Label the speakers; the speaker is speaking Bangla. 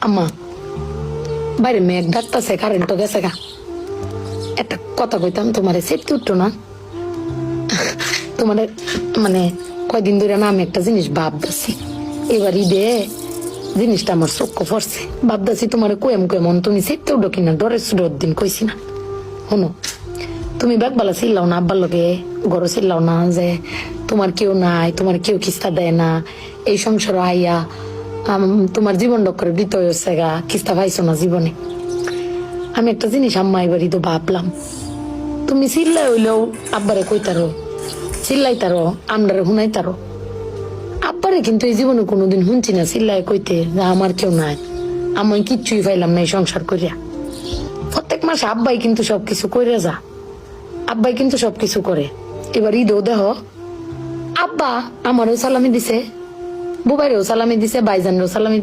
Speaker 1: আম্মা বাইরে মেঘ ডাকতেছে, কারেন্ট তো গেছে গা। একটা কথা কইতাম, তোমার সেফটি উঠতো না? তোমার মানে কয়দিন ধরে না আমি একটা জিনিস ভাবতেছি, এবার ঈদে জিনিসটা আমার চোখ পড়ছে। ভাবতেছি তোমার কেমন তুমি সেফটি উঠো কিনা, ডরের সুডোর দিন কইছি না। শোনো, তুমি বেগবালা চিল্লাও না, আব্বার লগে গড় চিল্লাও না যে তোমার কেউ নাই, তোমার কেউ কিস্তা দেয় না, এই সংসার আইয়া তোমার জীবন ডক্করে দিতে হয়েছে গা, কিস্তা পাইছো না জীবনে। আমি একটা জিনিস আম্মা এবারই তো ভাবলাম, তুমি চিল্লাই হইলেও আব্বারে কইতারো, চিল্লাইতারো, আমরারে শুনাইতারো। আব্বারে কিন্তু এই জীবনে কোনোদিন শুনছি না চিল্লাই কইতে যে আমার কেউ নাই, আমি কিচ্ছুই পাইলাম না এই সংসার করিয়া। প্রত্যেক মাসে আব্বাই কিন্তু সবকিছু কইরা যা, আব্বাই কিন্তু সবকিছু করে। এবার ঈদেও দেহ আব্বা আমারও সালামি দিছে, বুবাইরেও সালামি দিছে, ভাইজানরেও সালামি